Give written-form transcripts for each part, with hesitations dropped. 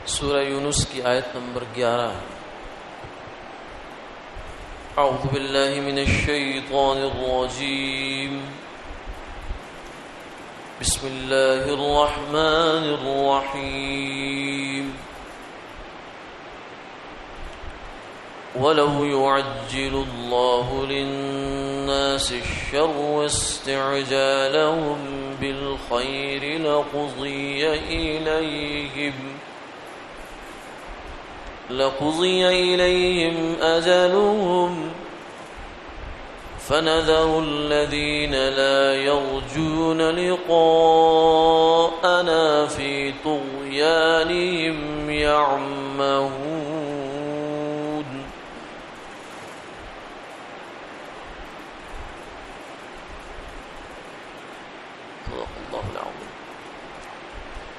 سورہ یونس کی آیت نمبر 11 ہے۔ اعوذ باللہ من الشیطان الرجیم، بسم اللہ الرحمن الرحیم۔ وَلَوْ يُعَجِّلُ اللَّهُ لِلنَّاسِ الشَّرَّ اسْتِعْجَالَهُم بِالْخَيْرِ لَقُضِيَ إِلَيْهِمْ أَجَلُهُمْ فَنَذَرُ الَّذِينَ لَا يَرْجُونَ لِقَاءَنَا فِي طُغْيَانِهِمْ يَعْمَهُونَ۔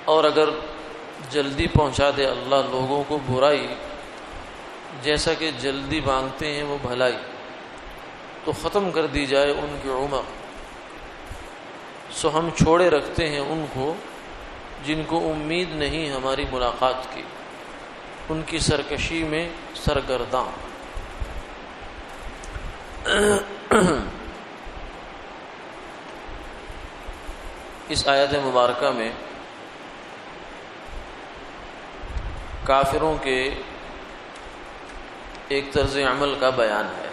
اور اگر جلدی پہنچا دے اللہ لوگوں کو برائی، جیسا کہ جلدی مانگتے ہیں وہ بھلائی، تو ختم کر دی جائے ان کی عمر، سو ہم چھوڑے رکھتے ہیں ان کو جن کو امید نہیں ہماری ملاقات کی، ان کی سرکشی میں سرگرداں۔ اس آیت مبارکہ میں کافروں کے ایک طرز عمل کا بیان ہے۔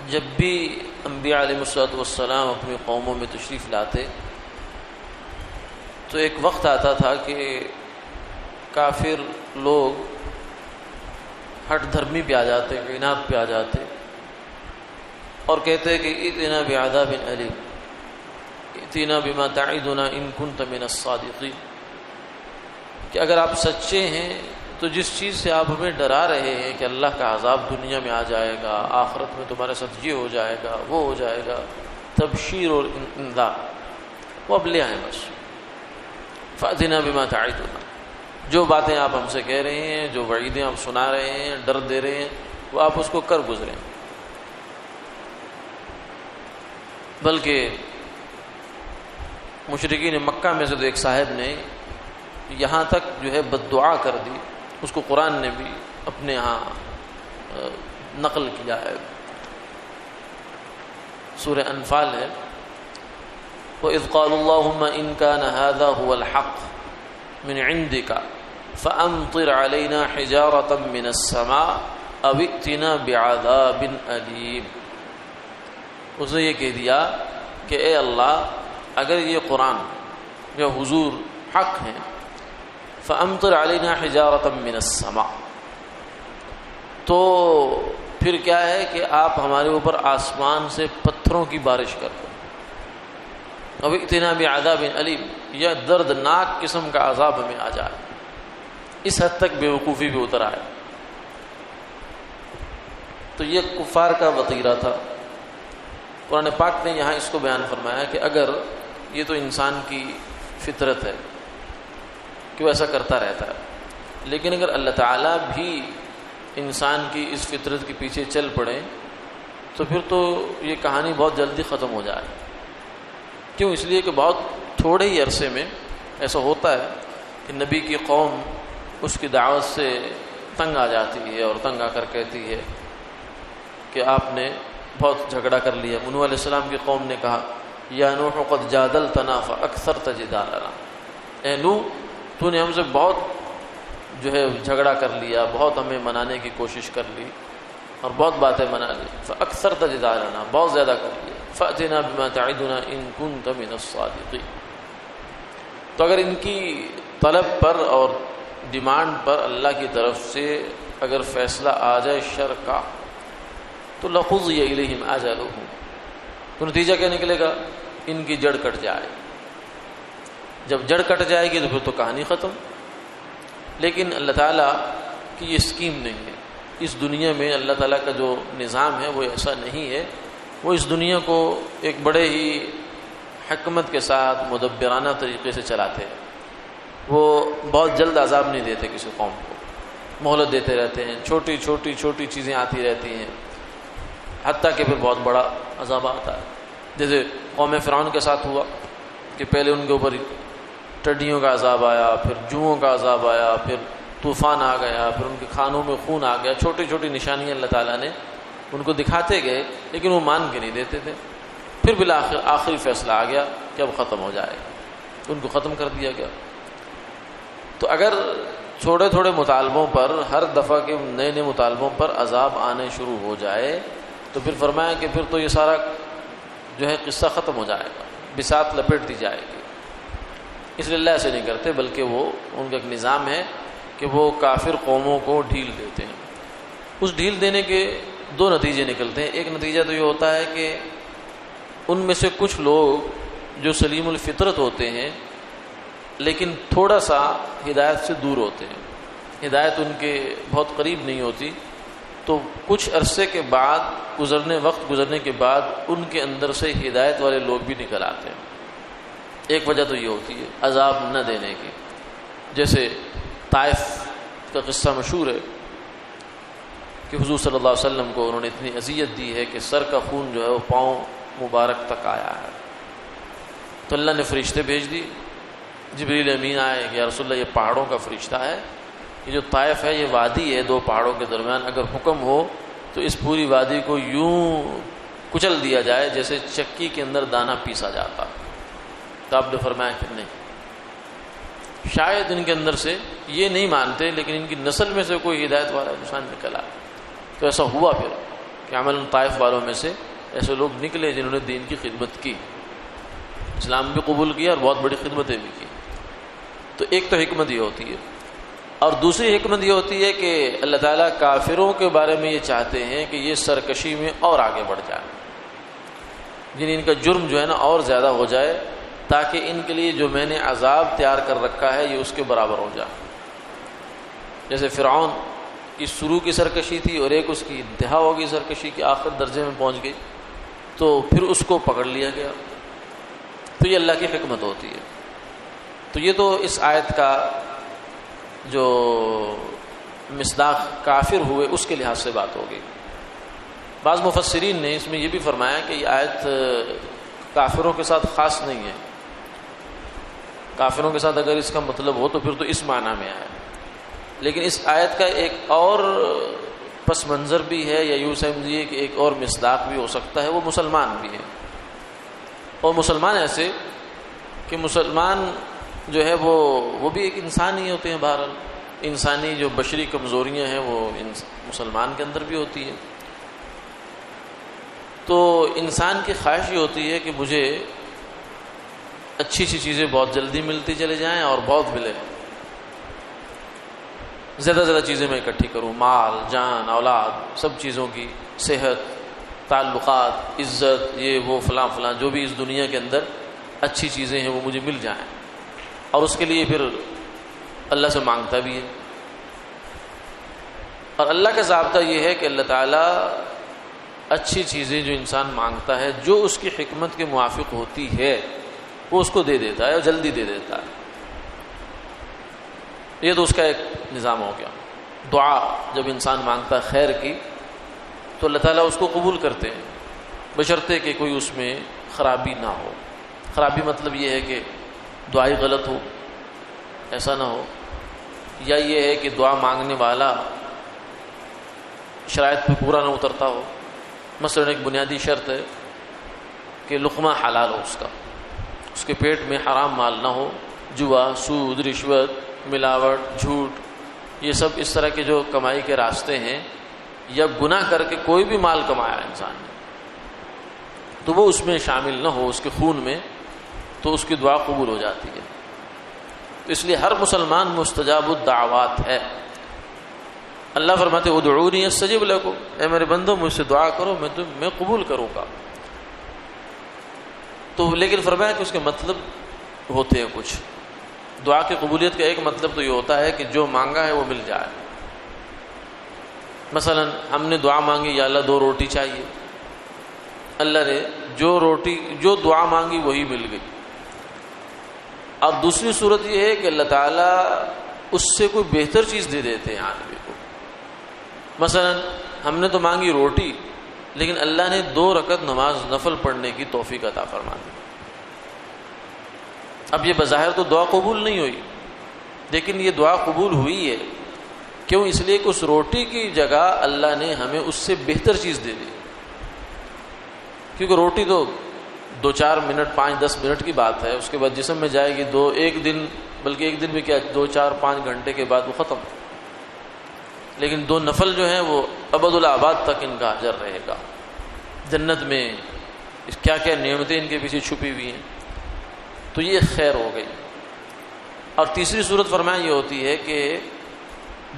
جب بھی انبیاء علیہ السلام اپنی قوموں میں تشریف لاتے تو ایک وقت آتا تھا کہ کافر لوگ ہٹ دھرمی پہ آ جاتے، عناد پہ آ جاتے اور کہتے کہ ائتنا بعذاب علیم، ائتنا بما تعدنا ان کنت من الصادقین، کہ اگر آپ سچے ہیں تو جس چیز سے آپ ہمیں ڈرا رہے ہیں کہ اللہ کا عذاب دنیا میں آ جائے گا، آخرت میں تمہارے ساتھ یہ ہو جائے گا، وہ ہو جائے گا، تبشیر اور انذار، وہ اب لے آئیں بس۔ فأتنا بما تعدنا، جو باتیں آپ ہم سے کہہ رہے ہیں، جو وعیدیں آپ سنا رہے ہیں، ڈر دے رہے ہیں، وہ آپ اس کو کر گزریں۔ بلکہ مشرکین مکہ میں سے تو ایک صاحب نے یہاں تک جو ہے بد دعا کر دی، اس کو قرآن نے بھی اپنے ہاں نقل کیا ہے، سورہ انفال ہے۔ وَإِذْ قَالُوا اللَّهُمَّ إِنْ كَانَ هَذَا هُوَ الْحَقُّ مِنْ عِنْدِكَ فَأَمْطِرْ عَلَيْنَا حِجَارَةً مِنَ السَّمَاءِ أَوْ ائْتِنَا بِعَذَابٍ أَلِيمٍ۔ اس نے یہ کہہ دیا کہ اے اللہ، اگر یہ قرآن یا حضور حق ہیں فَأَمْطِرْ عَلَيْنَا حِجَارَةً مِنَ السَّمَاءِ، تو پھر کیا ہے کہ آپ ہمارے اوپر آسمان سے پتھروں کی بارش کر دیں، أَوْ ائْتِنَا بِعَذَابٍ أَلِيمٍ، یا دردناک قسم کا عذاب ہمیں آ جائے۔ اس حد تک بے وقوفی بھی اتر آئے۔ تو یہ کفار کا وطیرہ تھا۔ قرآن پاک نے یہاں اس کو بیان فرمایا کہ اگر یہ تو انسان کی فطرت ہے کہ وہ ایسا کرتا رہتا ہے، لیکن اگر اللہ تعالیٰ بھی انسان کی اس فطرت کے پیچھے چل پڑے تو پھر تو یہ کہانی بہت جلدی ختم ہو جائے۔ کیوں؟ اس لیے کہ بہت تھوڑے ہی عرصے میں ایسا ہوتا ہے کہ نبی کی قوم اس کی دعوت سے تنگ آ جاتی ہے اور تنگ آ کر کہتی ہے کہ آپ نے بہت جھگڑا کر لیا۔ نوح علیہ السلام کی قوم نے کہا یا نوح قد جادلتنا فاکثرت جدالنا، اے نوح تو نے ہم سے بہت جو ہے جھگڑا کر لیا، بہت ہمیں منانے کی کوشش کر لی اور بہت باتیں منا لی، فاکثرت جدالنا، بہت زیادہ کر لیا، فأتنا بما تعدنا ان کنت من الصادقین۔ تو اگر ان کی طلب پر اور ڈیمانڈ پر اللہ کی طرف سے اگر فیصلہ آ جائے شر کا تو لقضی الیہم اجلہم، تو نتیجہ کیا نکلے گا؟ ان کی جڑ کٹ جائے۔ جب جڑ کٹ جائے گی تو پھر تو کہانی ختم۔ لیکن اللہ تعالیٰ کی یہ اسکیم نہیں ہے۔ اس دنیا میں اللہ تعالیٰ کا جو نظام ہے وہ ایسا نہیں ہے۔ وہ اس دنیا کو ایک بڑے ہی حکمت کے ساتھ مدبرانہ طریقے سے چلاتے ہیں۔ وہ بہت جلد عذاب نہیں دیتے کسی قوم کو، مہلت دیتے رہتے ہیں، چھوٹی چھوٹی چھوٹی چیزیں آتی رہتی ہیں حتیٰ کہ پھر بہت بڑا عذاب آتا ہے۔ جیسے قوم فرعون کے ساتھ ہوا کہ پہلے ان کے اوپر ٹڈیوں کا عذاب آیا، پھر جوؤں کا عذاب آیا، پھر طوفان آ گیا، پھر ان کے کھانوں میں خون آ گیا، چھوٹی چھوٹی نشانیاں اللہ تعالیٰ نے ان کو دکھاتے گئے، لیکن وہ مان کے نہیں دیتے تھے۔ پھر بالآخر آخری فیصلہ آ گیا کہ اب ختم ہو جائے گا، ان کو ختم کر دیا گیا۔ تو اگر تھوڑے تھوڑے مطالبوں پر، ہر دفعہ کے نئے نئے مطالبوں پر عذاب آنے شروع ہو جائے تو پھر فرمایا کہ پھر تو یہ سارا جو ہے قصہ ختم ہو جائے گا، بساط لپیٹ دی جائے گی۔ اس لیے اللہ ایسے نہیں کرتے، بلکہ وہ ان کا ایک نظام ہے کہ وہ کافر قوموں کو ڈھیل دیتے ہیں۔ اس ڈھیل دینے کے دو نتیجے نکلتے ہیں۔ ایک نتیجہ تو یہ ہوتا ہے کہ ان میں سے کچھ لوگ جو سلیم الفطرت ہوتے ہیں لیکن تھوڑا سا ہدایت سے دور ہوتے ہیں، ہدایت ان کے بہت قریب نہیں ہوتی، تو کچھ عرصے کے بعد وقت گزرنے کے بعد ان کے اندر سے ہدایت والے لوگ بھی نکل آتے ہیں۔ ایک وجہ تو یہ ہوتی ہے عذاب نہ دینے کی، جیسے طائف کا قصہ مشہور ہے کہ حضور صلی اللہ علیہ وسلم کو انہوں نے اتنی اذیت دی ہے کہ سر کا خون جو ہے وہ پاؤں مبارک تک آیا ہے۔ تو اللہ نے فرشتے بھیج دی، جبریل امین آئے کہ یا رسول اللہ یہ پہاڑوں کا فرشتہ ہے، یہ جو طائف ہے یہ وادی ہے دو پہاڑوں کے درمیان، اگر حکم ہو تو اس پوری وادی کو یوں کچل دیا جائے جیسے چکی کے اندر دانہ پیسا جاتا۔ تو آپ نے فرمایا کہ نہیں، شاید ان کے اندر سے یہ نہیں مانتے لیکن ان کی نسل میں سے کوئی ہدایت والا انسان نکلا۔ تو ایسا ہوا پھر کہ عملاً طائف والوں میں سے ایسے لوگ نکلے جنہوں نے دین کی خدمت کی، اسلام بھی قبول کیا اور بہت بڑی خدمتیں بھی کی۔ تو ایک تو حکمت یہ ہوتی ہے، اور دوسری حکمت یہ ہوتی ہے کہ اللہ تعالیٰ کافروں کے بارے میں یہ چاہتے ہیں کہ یہ سرکشی میں اور آگے بڑھ جائیں، جن کا جرم جو ہے نا اور زیادہ ہو جائے، تاکہ ان کے لیے جو میں نے عذاب تیار کر رکھا ہے یہ اس کے برابر ہو جائے۔ جیسے فرعون کی شروع کی سرکشی تھی اور ایک اس کی انتہا ہوگی سرکشی کی، آخر درجے میں پہنچ گئی، تو پھر اس کو پکڑ لیا گیا۔ تو یہ اللہ کی حکمت ہوتی ہے۔ تو یہ تو اس آیت کا جو مصداق کافر ہوئے اس کے لحاظ سے بات ہوگی۔ بعض مفسرین نے اس میں یہ بھی فرمایا کہ یہ آیت کافروں کے ساتھ خاص نہیں ہے، کافروں کے ساتھ اگر اس کا مطلب ہو تو پھر تو اس معنی میں آیا، لیکن اس آیت کا ایک اور پس منظر بھی ہے، یا یوں سمجھیے کہ ایک اور مصداق بھی ہو سکتا ہے، وہ مسلمان بھی ہیں۔ اور مسلمان ایسے کہ مسلمان جو ہے وہ بھی ایک انسان ہی ہوتے ہیں، بہرحال انسانی جو بشری کمزوریاں ہیں وہ مسلمان کے اندر بھی ہوتی ہیں۔ تو انسان کی خواہش یہ ہوتی ہے کہ مجھے اچھی چیزیں بہت جلدی ملتی چلے جائیں اور بہت ملے، زیادہ زیادہ چیزیں میں اکٹھی کروں، مال، جان، اولاد، سب چیزوں کی، صحت، تعلقات، عزت، یہ وہ فلاں فلاں جو بھی اس دنیا کے اندر اچھی چیزیں ہیں وہ مجھے مل جائیں، اور اس کے لیے پھر اللہ سے مانگتا بھی ہے۔ اور اللہ کا ضابطہ یہ ہے کہ اللہ تعالیٰ اچھی چیزیں جو انسان مانگتا ہے جو اس کی حکمت کے موافق ہوتی ہے وہ اس کو دے دیتا ہے اور جلدی دے دیتا ہے۔ یہ تو اس کا ایک نظام ہو گیا۔ دعا جب انسان مانگتا ہے خیر کی تو اللہ تعالیٰ اس کو قبول کرتے ہیں، بشرطے کہ کوئی اس میں خرابی نہ ہو۔ خرابی مطلب یہ ہے کہ دعائی غلط ہو، ایسا نہ ہو، یا یہ ہے کہ دعا مانگنے والا شرائط پہ پورا نہ اترتا ہو۔ مثلا ایک بنیادی شرط ہے کہ لقمہ حلال ہو، اس کے پیٹ میں حرام مال نہ ہو، جوا، سود، رشوت، ملاوٹ، جھوٹ، یہ سب اس طرح کے جو کمائی کے راستے ہیں، یا گناہ کر کے کوئی بھی مال کمایا انسان نے تو وہ اس میں شامل نہ ہو، اس کے خون میں، تو اس کی دعا قبول ہو جاتی ہے۔ تو اس لیے ہر مسلمان مستجاب الدعوات ہے۔ اللہ فرماتے ادعونی استجب لکم، اے میرے بندو مجھ سے دعا کرو میں قبول کروں گا۔ تو لیکن فرمایا کہ اس کے مطلب ہوتے ہیں کچھ۔ دعا کی قبولیت کا ایک مطلب تو یہ ہوتا ہے کہ جو مانگا ہے وہ مل جائے۔ مثلا ہم نے دعا مانگی یا اللہ 2 روٹی چاہیے، اللہ نے جو دعا مانگی وہی مل گئی۔ اور دوسری صورت یہ ہے کہ اللہ تعالیٰ اس سے کوئی بہتر چیز دے دیتے ہیں آدمی کو۔ مثلا ہم نے تو مانگی روٹی، لیکن اللہ نے 2 رکعت نماز نفل پڑھنے کی توفیق عطا فرما دی۔ اب یہ بظاہر تو دعا قبول نہیں ہوئی، لیکن یہ دعا قبول ہوئی ہے کیوں؟ اس لیے کہ اس روٹی کی جگہ اللہ نے ہمیں اس سے بہتر چیز دے دی، کیونکہ روٹی تو 2-4 منٹ 5-10 منٹ کی بات ہے، اس کے بعد جسم میں جائے گی 1 دن، بلکہ 1 دن بھی کیا 2-4-5 گھنٹے کے بعد وہ ختم، لیکن 2 نفل جو ہیں وہ ابد الآباد تک ان کا اجر رہے گا جنت میں۔ کیا کیا نعمتیں ان کے پیچھے چھپی ہوئی ہیں، تو یہ خیر ہو گئی۔ اور تیسری صورت فرمایا یہ ہوتی ہے کہ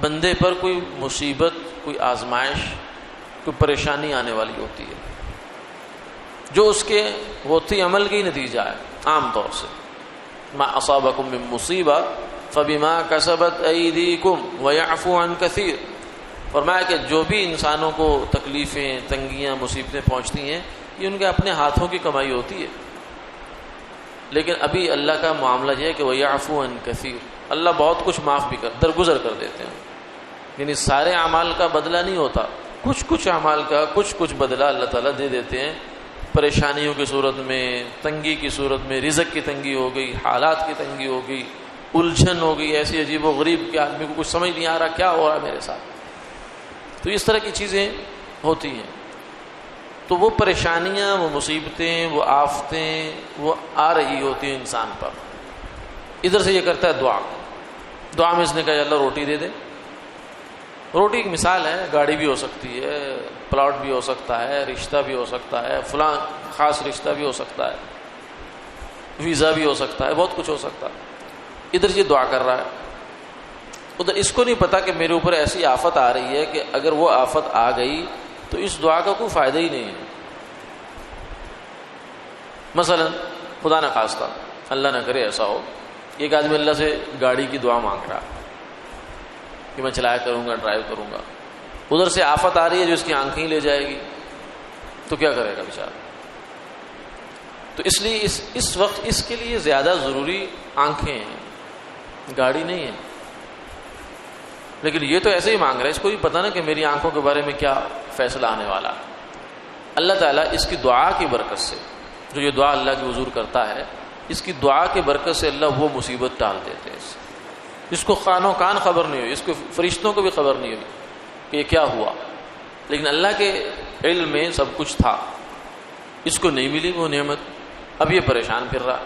بندے پر کوئی مصیبت، کوئی آزمائش، کوئی پریشانی آنے والی ہوتی ہے جو اس کے ہوتی عمل کا ہی نتیجہ ہے عام طور سے۔ ما اصابکم من مصیبہ فبما کسبت ایدیکم ویعفو عن کثیر، فرمایا کہ جو بھی انسانوں کو تکلیفیں، تنگیاں، مصیبتیں پہنچتی ہیں یہ ان کے اپنے ہاتھوں کی کمائی ہوتی ہے، لیکن ابھی اللہ کا معاملہ یہ ہے کہ ویعفو عن کثیر، اللہ بہت کچھ معاف بھی درگزر کر دیتے ہیں، یعنی سارے اعمال کا بدلہ نہیں ہوتا، کچھ اعمال کا کچھ بدلہ اللہ تعالیٰ دے دیتے ہیں، پریشانیوں کی صورت میں، تنگی کی صورت میں، رزق کی تنگی ہو گئی، حالات کی تنگی ہو گئی، الجھن ہو گئی ایسی عجیب و غریب کہ آدمی کو کچھ سمجھ نہیں آ رہا کیا ہو رہا ہے میرے ساتھ، تو اس طرح کی چیزیں ہوتی ہیں۔ تو وہ پریشانیاں، وہ مصیبتیں، وہ آفتیں وہ آ رہی ہوتی ہیں انسان پر، ادھر سے یہ کرتا ہے دعا میں اس نے کہا اللہ روٹی دے دے۔ روٹی ایک مثال ہے، گاڑی بھی ہو سکتی ہے، پلاٹ بھی ہو سکتا ہے، رشتہ بھی ہو سکتا ہے، فلاں خاص رشتہ بھی ہو سکتا ہے، ویزا بھی ہو سکتا ہے، بہت کچھ ہو سکتا ہے۔ ادھر یہ دعا کر رہا ہے، ادھر اس کو نہیں پتا کہ میرے اوپر ایسی آفت آ رہی ہے کہ اگر وہ آفت آ گئی تو اس دعا کا کوئی فائدہ ہی نہیں ہے۔ مثلا خدا نہ خواستہ، اللہ نہ کرے ایسا ہو، ایک آدمی اللہ سے گاڑی کی دعا مانگ رہا کہ میں چلایا کروں گا، ڈرائیو کروں گا، ادھر سے آفت آ رہی ہے جو اس کی آنکھیں ہی لے جائے گی، تو کیا کرے گا بیچارہ؟ تو اس لیے اس وقت اس کے لیے زیادہ ضروری آنکھیں ہیں، گاڑی نہیں ہے، لیکن یہ تو ایسے ہی مانگ رہا ہے، اس کو بھی پتہ نا کہ میری آنکھوں کے بارے میں کیا فیصلہ آنے والا ہے۔ اللہ تعالیٰ اس کی دعا کی برکت سے، جو یہ دعا اللہ کی حضور کرتا ہے، اس کی دعا کی برکت سے اللہ وہ مصیبت ٹال دیتے ہیں، اس کو خانوں کان خبر نہیں ہوئی، اس کو فرشتوں کو بھی خبر نہیں ہوئی کہ یہ کیا ہوا، لیکن اللہ کے علم میں سب کچھ تھا، اس کو نہیں ملی وہ نعمت، اب یہ پریشان پھر رہا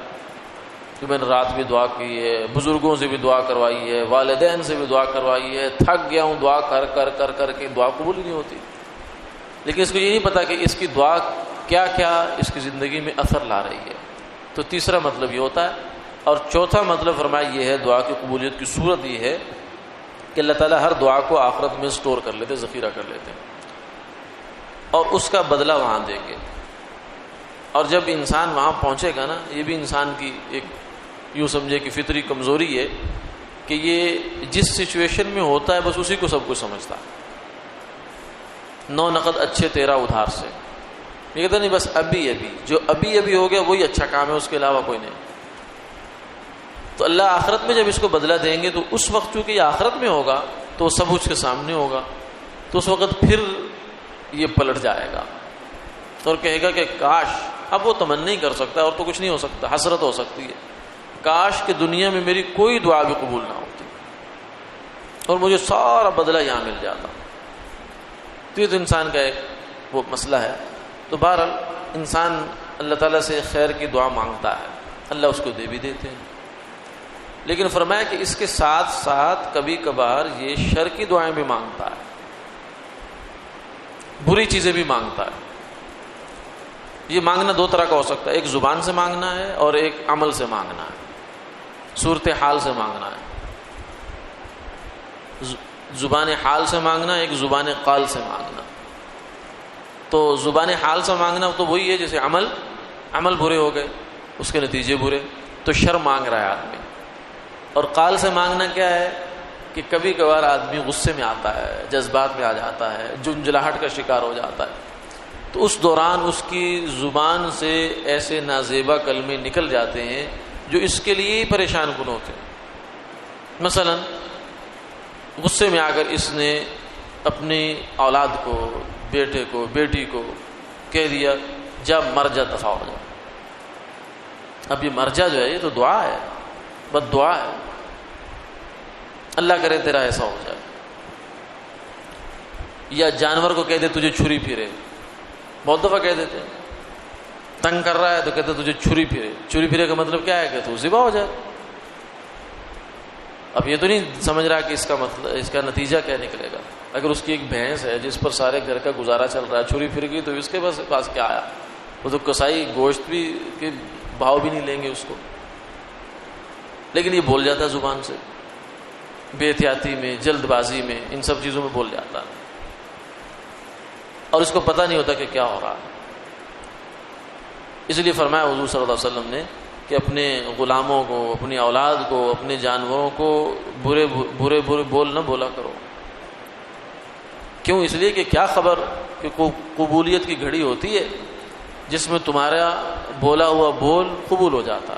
کہ میں نے رات بھی دعا کی ہے، بزرگوں سے بھی دعا کروائی ہے، والدین سے بھی دعا کروائی ہے، تھک گیا ہوں دعا کر کے، دعا قبول ہی نہیں ہوتی، لیکن اس کو یہ نہیں پتا کہ اس کی دعا کیا کیا اس کی زندگی میں اثر لا رہی ہے۔ تو تیسرا مطلب یہ ہوتا ہے، اور چوتھا مطلب فرمایا یہ ہے دعا کی قبولیت کی صورت یہ ہے کہ اللہ تعالیٰ ہر دعا کو آخرت میں سٹور کر لیتے، ذخیرہ کر لیتے اور اس کا بدلہ وہاں دیں گے، اور جب انسان وہاں پہنچے گا نا، یہ بھی انسان کی ایک یوں سمجھے کہ فطری کمزوری ہے کہ یہ جس سچویشن میں ہوتا ہے بس اسی کو سب کچھ سمجھتا ہے، 9 نقد اچھے 13 ادھار سے، یہ کہتا نہیں بس ابھی جو ابھی ہو گیا وہی اچھا کام ہے، اس کے علاوہ کوئی نہیں۔ تو اللہ آخرت میں جب اس کو بدلہ دیں گے تو اس وقت چونکہ یہ آخرت میں ہوگا تو وہ سب اس کے سامنے ہوگا، تو اس وقت پھر یہ پلٹ جائے گا اور کہے گا کہ کاش، اب وہ تمنا ہی کر سکتا ہے اور تو کچھ نہیں ہو سکتا، حسرت ہو سکتی ہے، کاش کہ دنیا میں میری کوئی دعا بھی قبول نہ ہوتی اور مجھے سارا بدلہ یہاں مل جاتا۔ تو یہ تو انسان کا ایک وہ مسئلہ ہے۔ تو بہرحال انسان اللہ تعالیٰ سے خیر کی دعا مانگتا ہے، اللہ اس کو دے بھی دیتے ہیں، لیکن فرمایا کہ اس کے ساتھ ساتھ کبھی کبھار یہ شر کی دعائیں بھی مانگتا ہے، بری چیزیں بھی مانگتا ہے۔ یہ مانگنا 2 طرح کا ہو سکتا ہے، ایک زبان سے مانگنا ہے اور ایک عمل سے مانگنا ہے، صورت حال سے مانگنا ہے۔ زبان حال سے مانگنا، ایک زبان قال سے مانگنا۔ تو زبان حال سے مانگنا تو وہی ہے جیسے عمل برے ہو گئے، اس کے نتیجے برے، تو شر مانگ رہا ہے آدمی۔ اور قال سے مانگنا کیا ہے کہ کبھی کبھار آدمی غصے میں آتا ہے، جذبات میں آ جاتا ہے، جنجلاہٹ کا شکار ہو جاتا ہے، تو اس دوران اس کی زبان سے ایسے نازیبا کلمے نکل جاتے ہیں جو اس کے لیے ہی پریشان کن ہوتے ہیں۔ مثلا غصے میں آ کر اس نے اپنی اولاد کو، بیٹے کو، بیٹی کو کہہ دیا جا مر جا، دفع ہو جا، اب یہ مرجع جو ہے یہ تو دعا ہے، بس دعا ہے، اللہ کرے تیرا ایسا ہو جائے. یا جانور کو کہہ دے تجھے چھری پھرے، بہت دفعہ کہہ دیتے ہیں، تنگ کر رہا ہے تو کہتے تجھے چھری پھرے. چھری پھرے کا مطلب کیا ہے کہ تو ذبح ہو جائے. اب یہ تو نہیں سمجھ رہا کہ اس کا مطلب، اس کا نتیجہ کیا نکلے گا. اگر اس کی ایک بھینس ہے جس پر سارے گھر کا گزارا چل رہا ہے، چھری پھر گئی تو اس کے پاس کیا آیا؟ وہ تو کسائی گوشت بھی کے بھاؤ بھی نہیں لیں گے اس کو. لیکن یہ بول جاتا ہے زبان سے، بے احتیاطی میں، جلد بازی میں، ان سب چیزوں میں بول جاتا ہے، اور اس کو پتہ نہیں ہوتا کہ کیا ہو رہا ہے. اس لیے فرمایا حضور صلی اللہ علیہ وسلم نے کہ اپنے غلاموں کو، اپنی اولاد کو، اپنے جانوروں کو برے برے برے بول نہ بولا کرو. کیوں؟ اس لیے کہ کیا خبر کہ قبولیت کی گھڑی ہوتی ہے جس میں تمہارا بولا ہوا بول قبول ہو جاتا.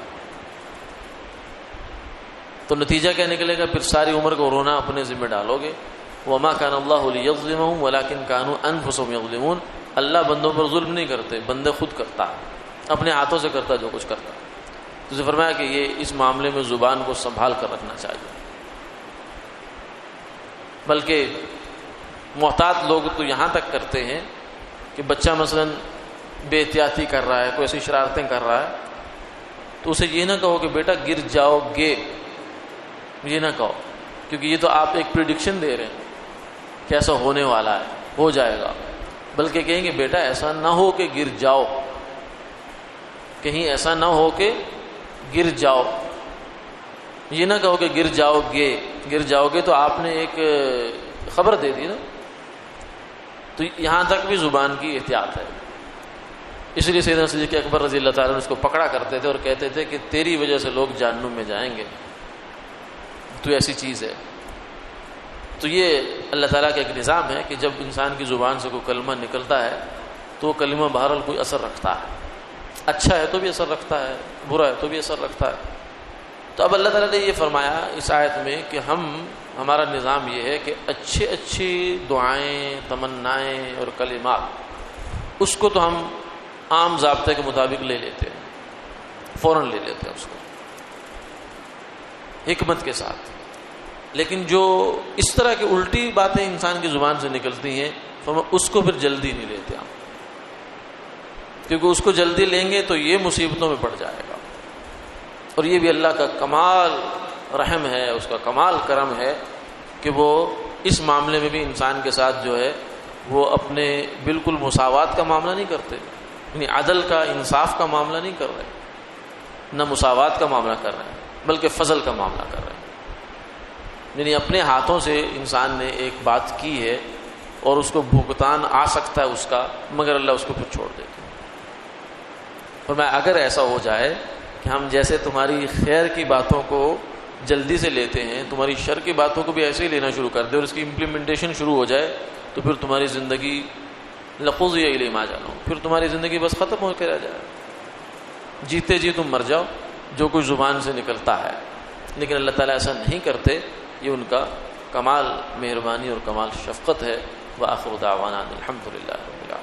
تو نتیجہ کیا نکلے گا؟ پھر ساری عمر کو رونا اپنے ذمہ ڈالو گے. وما كان الله ليظلمهم ولكن كانوا انفسهم يظلمون. اللہ بندوں پر ظلم نہیں کرتے، بندے خود کرتا ہے، اپنے ہاتھوں سے کرتا جو کچھ کرتا. تو اسے فرمایا کہ یہ اس معاملے میں زبان کو سنبھال کر رکھنا چاہیے. بلکہ محتاط لوگ تو یہاں تک کرتے ہیں کہ بچہ مثلا بے احتیاطی کر رہا ہے، کوئی ایسی شرارتیں کر رہا ہے، تو اسے یہ نہ کہو کہ بیٹا گر جاؤ گے، یہ نہ کہو، کیونکہ یہ تو آپ ایک پریڈکشن دے رہے ہیں کہ ایسا ہونے والا ہے، ہو جائے گا. بلکہ کہیں گے بیٹا ایسا نہ ہو کہ گر جاؤ، کہیں ایسا نہ ہو کہ گر جاؤ. یہ نہ کہو کہ گر جاؤ گے. گر جاؤ گے تو آپ نے ایک خبر دے دی نا. تو یہاں تک بھی زبان کی احتیاط ہے. اس لیے سیدنا صدیق اکبر رضی اللہ تعالیٰ اس کو پکڑا کرتے تھے اور کہتے تھے کہ تیری وجہ سے لوگ جہنم میں جائیں گے، تو ایسی چیز ہے. تو یہ اللہ تعالیٰ کا ایک نظام ہے کہ جب انسان کی زبان سے کوئی کلمہ نکلتا ہے تو وہ کلمہ بہرحال کوئی اثر رکھتا ہے. اچھا ہے تو بھی اثر رکھتا ہے، برا ہے تو بھی اثر رکھتا ہے. تو اب اللہ تعالیٰ نے یہ فرمایا اس آیت میں کہ ہمارا نظام یہ ہے کہ اچھی دعائیں، تمنائیں اور کلمات، اس کو تو ہم عام ضابطے کے مطابق لے لیتے ہیں، فوراً لے لیتے ہیں اس کو حکمت کے ساتھ. لیکن جو اس طرح کی الٹی باتیں انسان کی زبان سے نکلتی ہیں اس کو پھر جلدی نہیں لیتے ہم، کیونکہ اس کو جلدی لیں گے تو یہ مصیبتوں میں پڑ جائے گا. اور یہ بھی اللہ کا کمال رحم ہے، اس کا کمال کرم ہے کہ وہ اس معاملے میں بھی انسان کے ساتھ جو ہے وہ اپنے بالکل مساوات کا معاملہ نہیں کرتے، یعنی عدل کا، انصاف کا معاملہ نہیں کر رہے، نہ مساوات کا معاملہ کر رہے ہیں، بلکہ فضل کا معاملہ کر رہے ہیں. یعنی اپنے ہاتھوں سے انسان نے ایک بات کی ہے اور اس کو بھگتان آ سکتا ہے اس کا، مگر اللہ اس کو پھر چھوڑ دیتے ہیں. اور میں اگر ایسا ہو جائے کہ ہم جیسے تمہاری خیر کی باتوں کو جلدی سے لیتے ہیں، تمہاری شر کی باتوں کو بھی ایسے ہی لینا شروع کر دیں اور اس کی امپلیمنٹیشن شروع ہو جائے، تو پھر تمہاری زندگی لقضی الیہ ما جانو، پھر تمہاری زندگی بس ختم ہو کے رہ جائے. جیتے جی تم مر جاؤ جو کچھ زبان سے نکلتا ہے. لیکن اللہ تعالیٰ ایسا نہیں کرتے، یہ ان کا کمال مہربانی اور کمال شفقت ہے. وآخر دعوانا الحمد للہ رب العالمین.